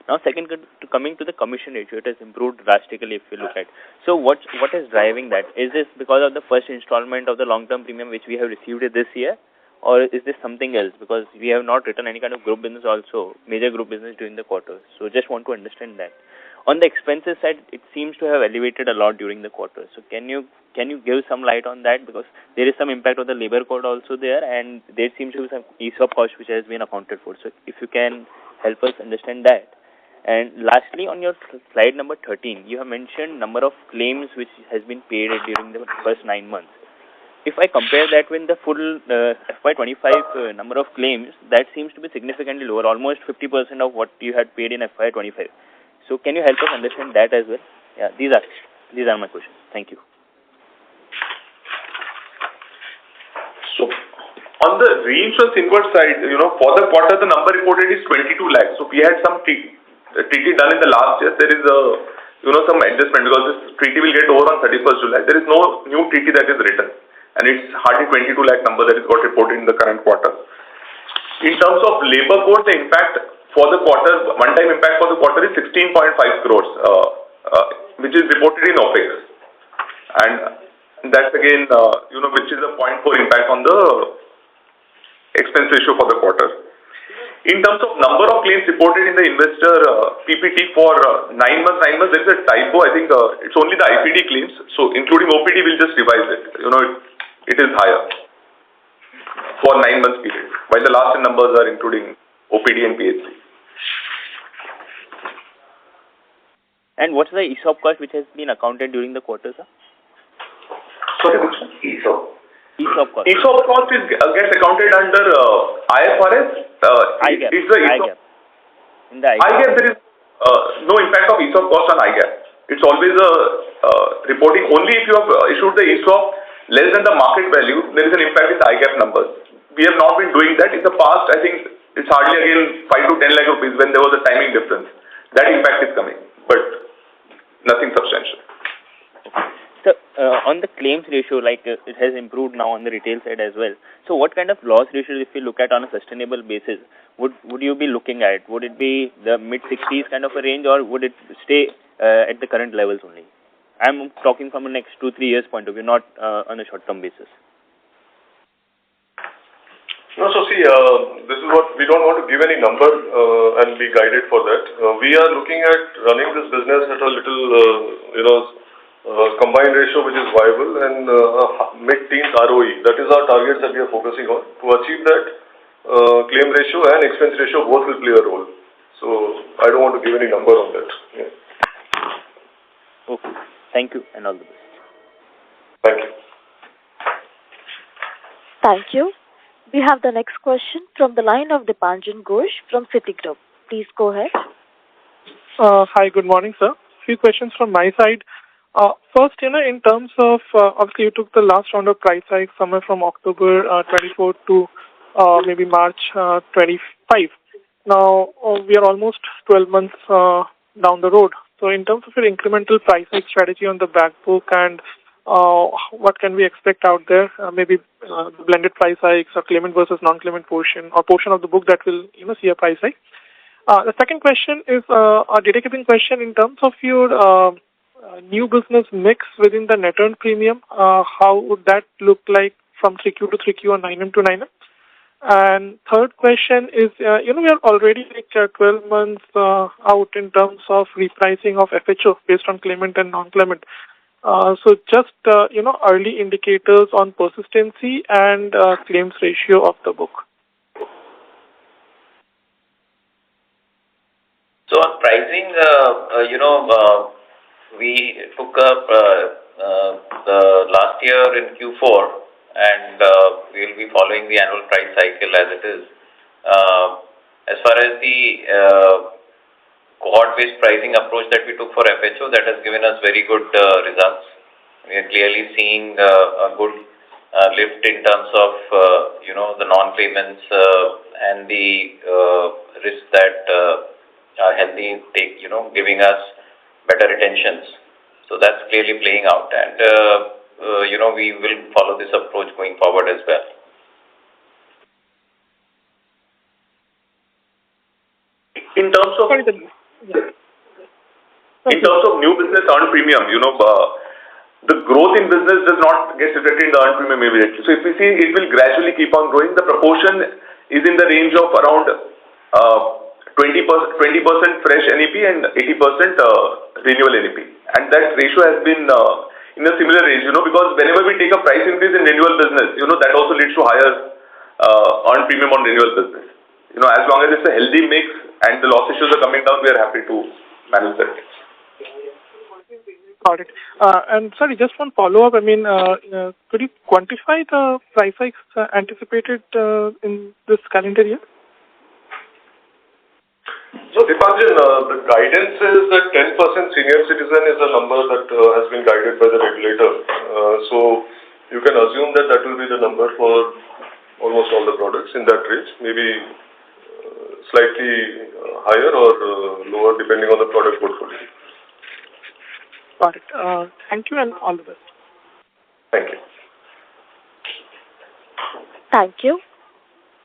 S12: Now, second, coming to the commission ratio, it has improved drastically if you look at. So what is driving that? Is this because of the first installment of the long-term premium which we have received this year? or is this something else? Because we have not written any kind of group business also, major group business during the quarter. So just want to understand that. On the expenses side, it seems to have elevated a lot during the quarter. So can you give some light on that? Because there is some impact of the labor code also there, and there seems to be some ESOP cost which has been accounted for. So if you can help us understand that. And lastly, on your slide number 13, you have mentioned number of claims which has been paid during the first 9 months. If I compare that with the full FY25 number of claims, that seems to be significantly lower, almost 50% of what you had paid in FY25. So can you help us understand that as well? Yeah, these are my questions. Thank you.
S7: So on the reinsurance inward side, for the quarter, the number reported is 22 lakhs. So we had some treaty done in the last year. There is some adjustment because this treaty will get over on 31st July. There is no new treaty that is written, and it's hardly 22 lakh number that is got reported in the current quarter. In terms of labor code, the impact for the quarter, one-time impact for the quarter is 16.5 crores, which is reported in OPEX. And that's again, which is a 0.4 impact on the expense ratio for the quarter. In terms of number of claims reported in the investor PPT for 9 months, there is a typo. I think it's only the IPD claims. So including OPD, we'll just revise it. It is higher for 9 months period, while the last numbers are including OPD and PHC.
S12: And what's the ESOP cost which has been accounted during the quarter, sir?
S7: Sorry, which one?
S12: ESOP cost.
S7: ESOP cost gets accounted under IFRS.
S12: IGAP.
S7: IGAP.
S12: In the
S7: IGAP, there is no impact of ESOP cost on IGAP. It's always a reporting. Only if you have issued the ESOP less than the market value, there is an impact in the IGAP numbers. We have not been doing that. In the past, I think it's hardly again 5 to 10 lakh rupees when there was a timing difference. That impact is coming, but nothing substantial.
S12: So, on the claims ratio, it has improved now on the retail side as well. So, what kind of loss ratio, if you look at on a sustainable basis, would you be looking at? Would it be the mid-60s kind of a range, or would it stay at the current levels only? I'm talking from a next 2-3 years point of view, not on a short-term basis.
S3: No, so see, this is what we don't want to give any number and be guided for that. We are looking at running this business at a little, combined ratio which is viable and mid-teens ROE. That is our target that we are focusing on. To achieve that, claim ratio and expense ratio both will play a role. So I don't want to give any number on that. Yeah.
S12: Okay. Thank you and all the best.
S3: Thank you.
S1: Thank you. We have the next question from the line of Dipanjan Ghosh from Citigroup. Please go ahead.
S13: Hi, good morning, sir. Few questions from my side. First, in terms of, obviously you took the last round of price hike somewhere from October 24 to maybe March 25. Now, we are almost 12 months down the road. So in terms of your incremental price hike strategy on the back book and what can we expect out there? Maybe blended price hikes or claimant versus non-claimant portion or portion of the book that will see a price hike. The second question is a data keeping question in terms of your new business mix within the net earned premium. How would that look like from 3Q to 3Q or 9M to 9M? And third question is, we are already 12 months out in terms of repricing of FHO based on claimant and non-claimant. So just, early indicators on persistency and claims ratio of the book.
S6: So on pricing, we took up the last year in Q4 and we will be following the annual price cycle as it is. As far as the cohort-based pricing approach that we took for FHO, that has given us very good results. We are clearly seeing a good lift in terms of, the non-payments and the risks that are healthy, giving us better retentions. So that's clearly playing out and, we will follow this approach going forward as well.
S7: In terms of new business earned premium,
S3: the growth in business does not get reflected in the earned premium immediately. So if we see, it will gradually keep on growing. The proportion is in the range of around 20% fresh NEP and 80% renewal NEP. And that ratio has been in a similar range, because whenever we take a price increase in renewal business, that also leads to higher earned premium on renewal business. As long as it's a healthy mix and the loss issues are coming down, we are happy to manage that.
S13: Got it. And sorry, just one follow-up. I mean, could you quantify the price hikes anticipated in this calendar year?
S3: So, Dipanjan, the guidance is that 10% senior citizen is a number that has been guided by the regulator. So, you can assume that will be the number for almost all the products in that range, maybe slightly higher or lower depending on the product portfolio.
S13: Got it. Thank you and all the best.
S3: Thank you.
S1: Thank you.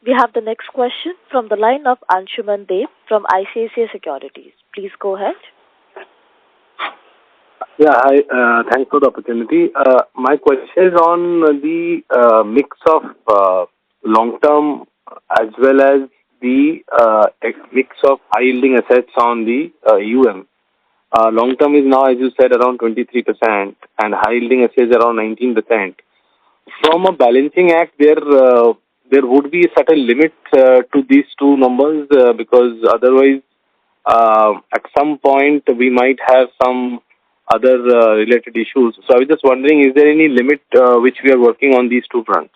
S1: We have the next question from the line of Anshuman Dev from ICICI Securities. Please go ahead.
S14: Yeah, hi. Thanks for the opportunity. My question is on the mix of long-term as well as the mix of high-yielding assets on the UM. Long-term is now, as you said, around 23% and high-yielding assets around 19%. From a balancing act, there would be a certain limit to these two numbers because otherwise, at some point, we might have some other related issues. So I was just wondering, is there any limit which we are working on these two fronts?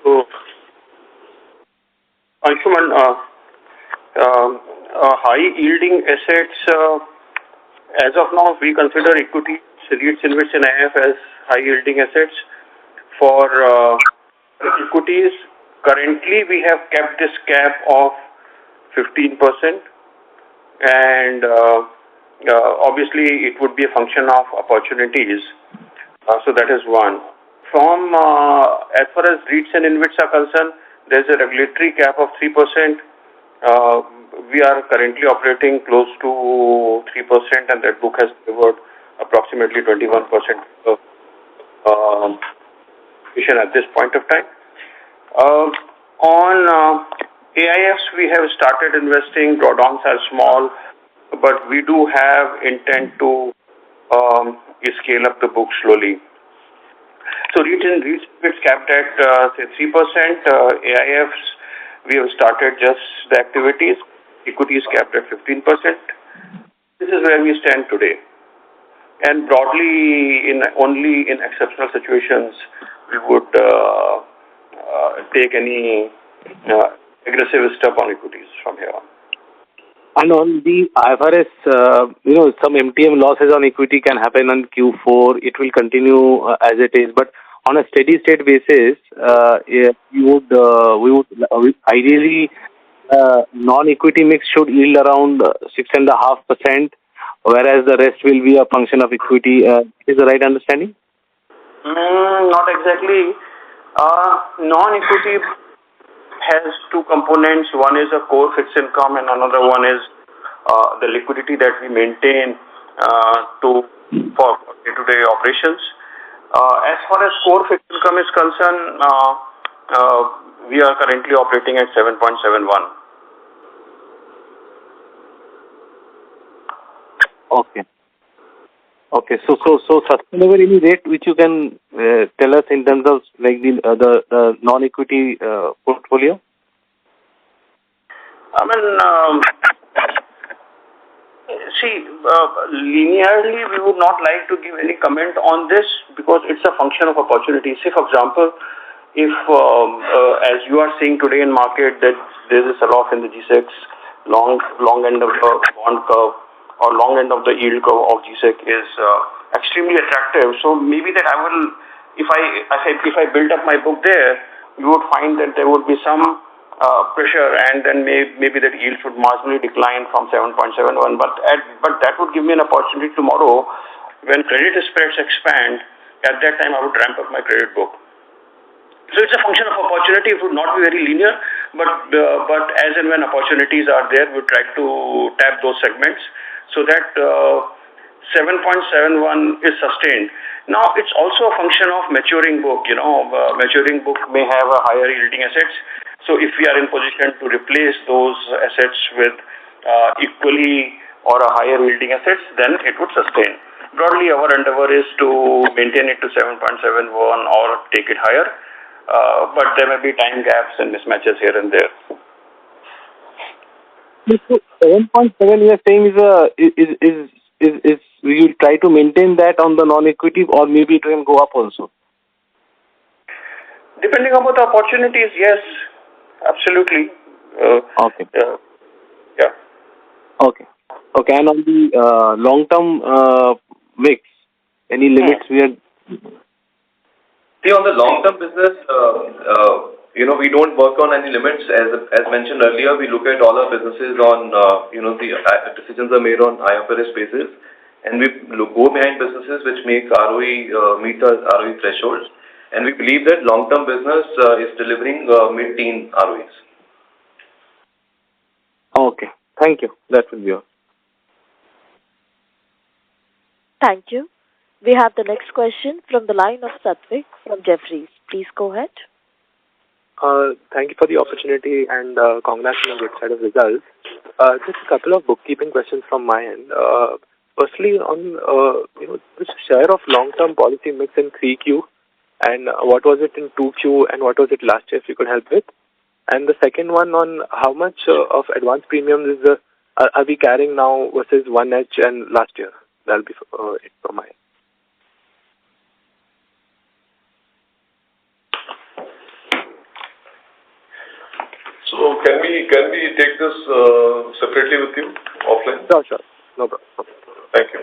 S15: So, Anshuman, high-yielding assets, as of now, we consider equity, REITs, InvITs, and IF as high-yielding assets. For equities, currently we have kept this cap of 15%, and obviously it would be a function of opportunities. So that is one. From as far as REITs and InvITs are concerned, there is a regulatory cap of 3%. We are currently operating close to 3%, and that book has delivered approximately 21% of at this point of time. On AIFs, we have started investing. Drawdowns are small, but we do have intent to scale up the book slowly. So REITs it's capped at say 3%. AIFs, we have started just the activities. Equity is capped at 15%. This is where we stand today. And broadly, only in exceptional situations, we would take any aggressive step on equities from here on.
S14: And on the IFRS, some MTM losses on equity can happen on Q4. It will continue as it is. But on a steady state basis, we would ideally non-equity mix should yield around 6.5%, whereas the rest will be a function of equity. Is the right understanding?
S15: Not exactly. Non-equity has two components. One is a core fixed income, and another one is the liquidity that we maintain for day-to-day operations. As far as core fixed income is concerned, we are currently operating at 7.71.
S14: Okay. So sustainable any rate which you can tell us in terms of like the non-equity portfolio?
S15: I mean, linearly we would not like to give any comment on this because it's a function of opportunity. Say, for example, if as you are seeing today in market that there is a sell-off in the G6, long end of the bond curve or long end of the yield curve of G6 is extremely attractive. So maybe that I will, if I build up my book there, you would find that there would be some pressure, and then maybe that yield should marginally decline from 7.71. But that would give me an opportunity tomorrow when credit spreads expand. At that time, I would ramp up my credit book. So it's a function of opportunity. It would not be very linear, but as and when opportunities are there, we try to tap those segments so that 7.71 is sustained. Now, it's also a function of maturing book. Maturing book may have a higher yielding assets. So if we are in position to replace those assets with equally or a higher yielding assets, then it would sustain. Broadly, our endeavor is to maintain it to 7.71 or take it higher, but there may be time gaps and mismatches here and there.
S14: 7.7 you are saying is you try to maintain that on the non-equity, or maybe it can go up also?
S15: Depending upon the opportunities, yes, absolutely.
S14: Okay.
S15: Yeah.
S14: Okay. And on the long-term mix, any limits we are?
S3: See, on the long-term business, we don't work on any limits. As mentioned earlier, we look at all our businesses on, the decisions are made on IFRS basis, and we go behind businesses which make ROE meet our ROE thresholds, and we believe that long-term business is delivering mid-teen ROEs.
S14: Okay, thank you. That will be all.
S1: Thank you. We have the next question from the line of Satvik from Jefferies. Please go ahead.
S16: Thank you for the opportunity and congrats on a good set of results. Just a couple of bookkeeping questions from my end. Firstly, on which share of long-term policy mix in 3Q, and what was it in 2Q, and what was it last year, if you could help with? And the second one on how much of advance premiums are we carrying now versus 1H and last year? That'll be it from my end.
S3: So can we take this separately with you offline?
S16: Sure. No problem.
S3: Thank you.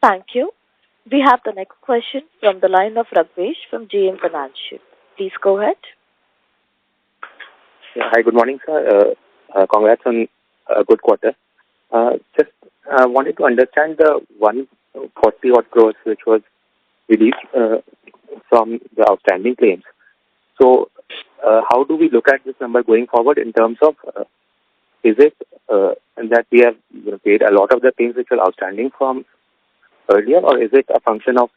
S1: Thank you. We have the next question from the line of Ragvesh from JM Financial. Please go ahead.
S17: Yeah, hi, good morning, sir. Congrats on a good quarter. Just wanted to understand the 140 odd crores which was released from the outstanding claims. So, how do we look at this number going forward in terms of, is it that we have paid a lot of the things which were outstanding from earlier, or is it a function of,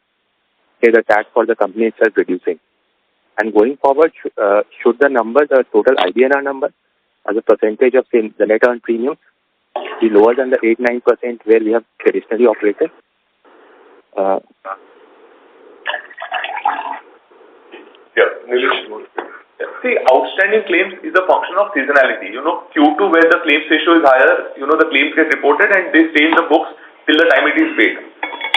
S17: say, the tax for the company itself reducing? And going forward, should the number, the total IBNR number, as a percentage of, say, the net earned premium, be lower than the 8-9% where we have traditionally operated?
S3: Nilesh.
S7: See, outstanding claims is a function of seasonality. Q2 where the claims ratio is higher, the claims get reported and they stay in the books till the time it is paid.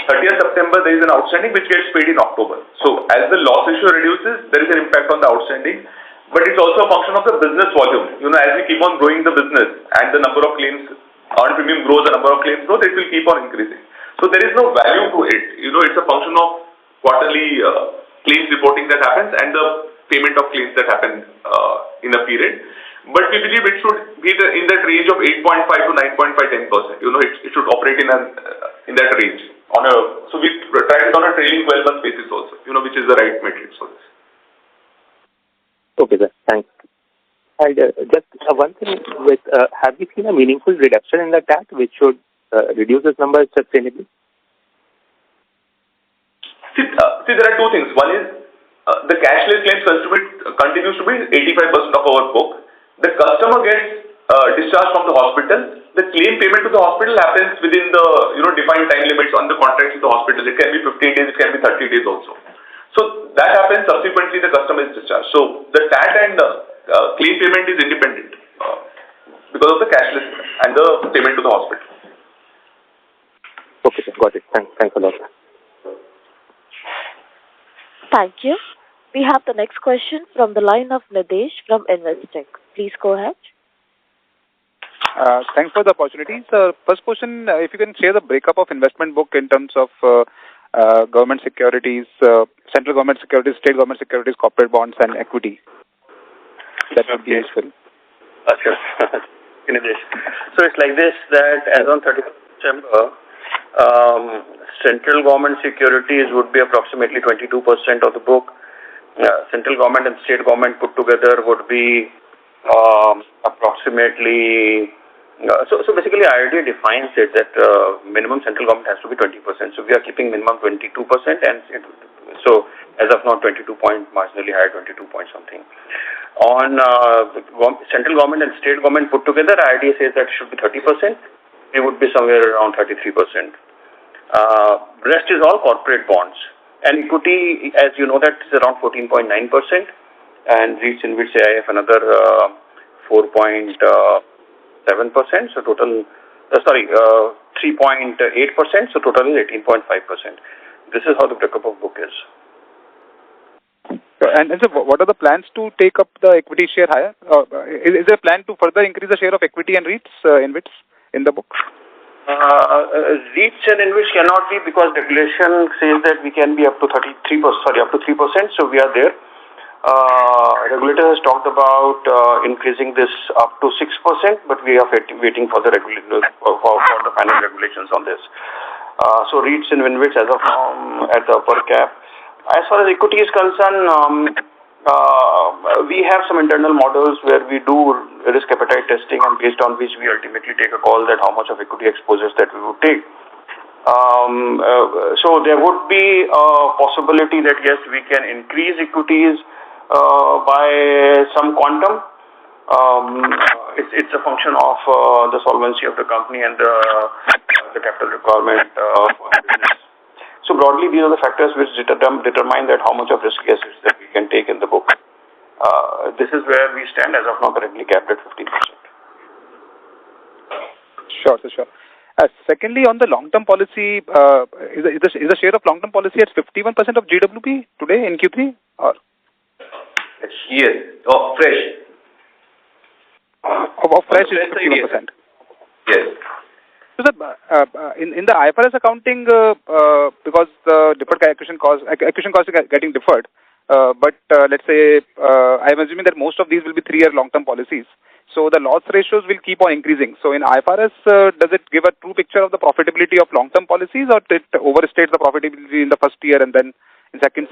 S7: 30th September, there is an outstanding which gets paid in October. So, as the loss ratio reduces, there is an impact on the outstanding. But it's also a function of the business volume. As we keep on growing the business and the number of claims, earned premium grows, the number of claims grows, it will keep on increasing. So, there is no value to it. It's a function of quarterly claims reporting that happens and the payment of claims that happen in a period. But we believe it should be in that range of 8.5 to 9.5, 10%. It should operate in that range. So we try it on a trailing 12-month basis also, which is the right metric for this.
S17: Okay, sir. Thanks. And just one thing with, have we seen a meaningful reduction in the tax which should reduce this number sustainably?
S7: See, there are two things. One is the cashless claims continues to be 85% of our book. The customer gets discharged from the hospital. The claim payment to the hospital happens within the defined time limits on the contract with the hospital. It can be 15 days, it can be 30 days also. So that happens, subsequently the customer is discharged. So the TAT and claim payment is independent because of the cashless and the payment to the hospital.
S17: Okay, sir. Got it. Thanks a lot.
S1: Thank you. We have the next question from the line of Nidesh from Investec. Please go ahead.
S18: Thanks for the opportunity. So first question, if you can share the breakup of investment book in terms of government securities, central government securities, state government securities, corporate bonds and equity. That would be useful.
S15: Sure. So it's like this, that as on 31st December, central government securities would be approximately 22% of the book. Central government and state government put together would be approximately So basically, IRDA defines it that minimum central government has to be 20%. So we are keeping minimum 22%, and so as of now, 22 point marginally higher, 22 point something. On central government and state government put together, IRDA says that it should be 30%. We would be somewhere around 33%. Rest is all corporate bonds, and equity, as you know, that is around 14.9%, and REITs in which AIF another 4.7%. So total, 3.8%. So total is 18.5%. This is how the breakup of book is.
S18: And so, what are the plans to take up the equity share higher? Is there a plan to further increase the share of equity and REITs in the book?
S15: REITs and InvITs cannot be, because regulation says that we can be up to 3%. So we are there. Regulator has talked about increasing this up to 6%, but we are waiting for the for the final regulations on this. So REITs and InvITs as of now at the upper cap. As far as equity is concerned, we have some internal models where we do risk appetite testing, and based on which we ultimately take a call that how much of equity exposures that we would take. So there would be a possibility that yes, we can increase equities by some quantum. It's a function of the solvency of the company and the capital requirement for business. So broadly, these are the factors which determine that how much of risk assets that we can take in the book. This is where we stand as of now, currently capped at 15%.
S18: Sure. Secondly, on the long-term policy, is the share of long-term policy at 51% of GWP today in Q3? Or?
S11: Yes. Oh, fresh.
S18: Of fresh is 51%.
S11: Yes.
S18: So, in the IFRS accounting, because the deferred acquisition cost is getting deferred, but let's say I'm assuming that most of these will be 3-year long-term policies. So the loss ratios will keep on increasing. So in IFRS, does it give a true picture of the profitability of long-term policies, or it overstates the profitability in the first year, and then in second,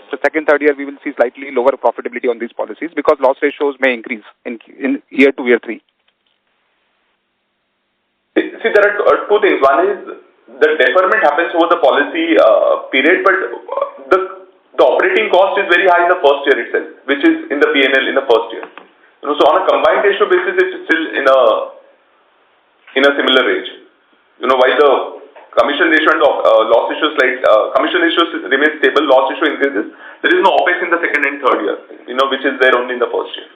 S18: third year we will see slightly lower profitability on these policies because loss ratios may increase in year 2, year 3?
S7: See, there are two things. One is the deferment happens over the policy period, but the operating cost is very high in the first year itself, which is in the P&L in the first year. So on a combined ratio basis, it's still in a similar range. While the commission ratio and loss ratio commission ratio remains stable, loss ratio increases. There is no OPEX in the second and third year, which is there only in the first year.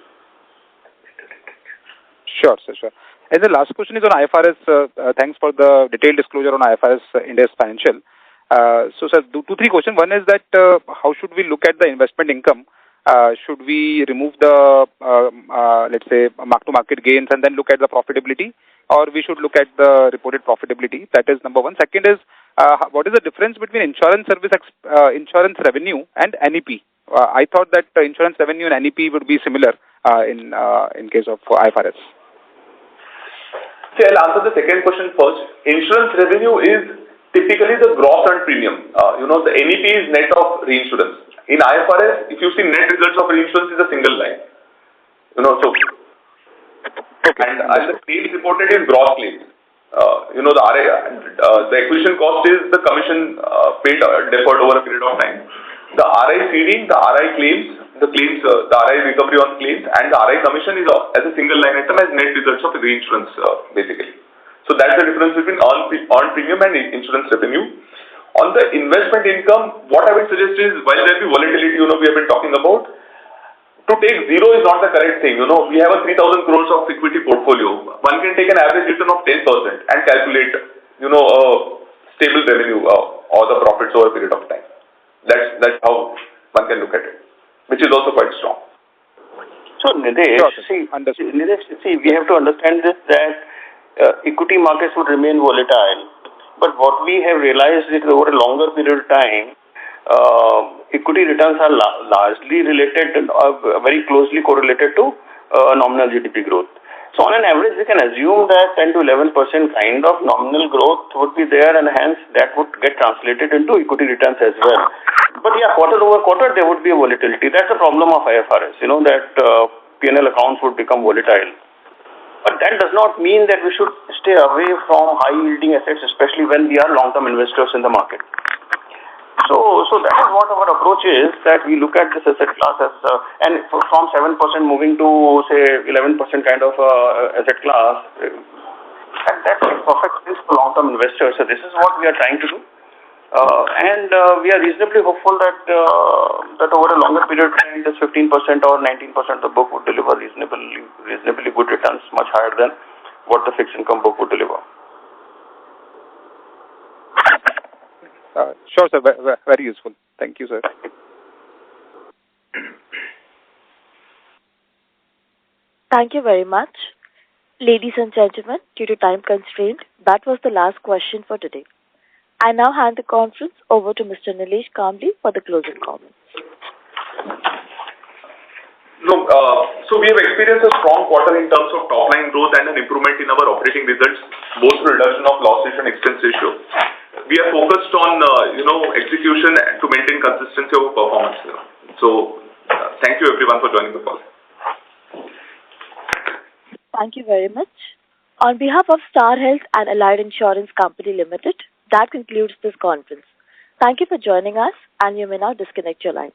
S18: Sure. And the last question is on IFRS. Thanks for the detailed disclosure on IFRS India's financial. So, sir, 2-3 questions. One is that how should we look at the investment income? Should we remove the, let's say, mark-to-market gains and then look at the profitability? Or we should look at the reported profitability? That is number one. Second is, what is the difference between insurance revenue and NEP? I thought that insurance revenue and NEP would be similar in case of IFRS.
S7: See, I'll answer the second question first. Insurance revenue is typically the gross earned premium. The NEP is net of reinsurance. In IFRS, if you see net results of reinsurance is a single line. And the claims reported is gross claims. The acquisition cost is the commission paid deferred over a period of time. The RI ceding, the RI claims, the RI recovery on claims, and the RI commission is as a single line item as net results of reinsurance, basically. So that's the difference between earned premium and insurance revenue. On the investment income, what I would suggest is, while there will be volatility, we have been talking about, to take zero is not the correct thing. We have a 3,000 crores of equity portfolio. One can take an average return of 10% and calculate, a stable revenue or the profits over a period of time. That's how one can look at it, which is also quite strong.
S15: So, Nidesh, we have to understand this, that equity markets would remain volatile. But what we have realized is that over a longer period of time, equity returns are largely related, very closely correlated to nominal GDP growth. So on an average, we can assume that 10 to 11% kind of nominal growth would be there, and hence that would get translated into equity returns as well. But yeah, quarter over quarter, there would be a volatility. That's the problem of IFRS, that P&L accounts would become volatile. But that does not mean that we should stay away from high-yielding assets, especially when we are long-term investors in the market. So that is what our approach is, that we look at this asset class as, and from 7% moving to, say, 11% kind of asset class, and that makes perfect sense for long-term investors. So this is what we are trying to do. And we are reasonably hopeful that that over a longer period of time, this 15% or 19% of the book would deliver reasonably good returns, much higher than what the fixed income book would deliver.
S18: Sure, sir. Very useful. Thank you, sir.
S1: Thank you very much. Ladies and gentlemen, due to time constraint, that was the last question for today. I now hand the conference over to Mr. Nilesh Kambli for the closing comments.
S7: So we have experienced a strong quarter in terms of top-line growth and an improvement in our operating results, both through reduction of loss ratio and expense ratio. We are focused on, execution to maintain consistency of performance. So thank you everyone for joining the call.
S1: Thank you very much. On behalf of Star Health and Allied Insurance Company Limited, that concludes this conference. Thank you for joining us, and you may now disconnect your line.